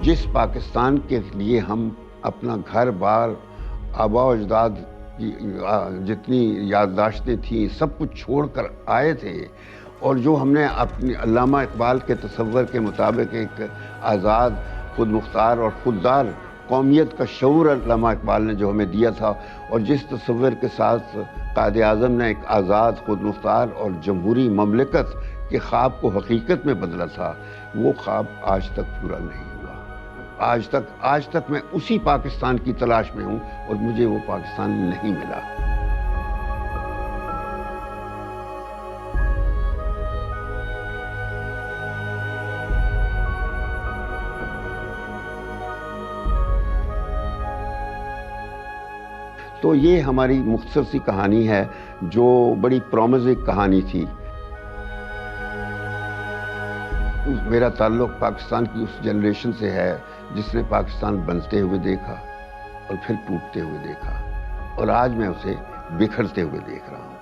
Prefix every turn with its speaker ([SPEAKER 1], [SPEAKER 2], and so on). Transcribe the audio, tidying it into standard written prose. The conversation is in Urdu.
[SPEAKER 1] جس پاکستان کے لیے ہم اپنا گھر بار آبا و اجداد کی جتنی یادداشتیں تھیں سب کچھ چھوڑ کر آئے تھے، اور جو ہم نے اپنی علامہ اقبال کے تصور کے مطابق ایک آزاد، خود مختار اور خوددار قومیت کا شعور علامہ اقبال نے جو ہمیں دیا تھا، اور جس تصور کے ساتھ قائد اعظم نے ایک آزاد، خود مختار اور جمہوری مملکت کے خواب کو حقیقت میں بدلا تھا، وہ خواب آج تک پورا نہیں ہوا۔ آج تک میں اسی پاکستان کی تلاش میں ہوں، اور مجھے وہ پاکستان نہیں ملا۔ تو یہ ہماری مختصر سی کہانی ہے جو بڑی پرومزنگ کہانی تھی۔ میرا تعلق پاکستان کی اس جنریشن سے ہے جس نے پاکستان بنتے ہوئے دیکھا اور پھر ٹوٹتے ہوئے دیکھا، اور آج میں اسے بکھرتے ہوئے دیکھ رہا ہوں۔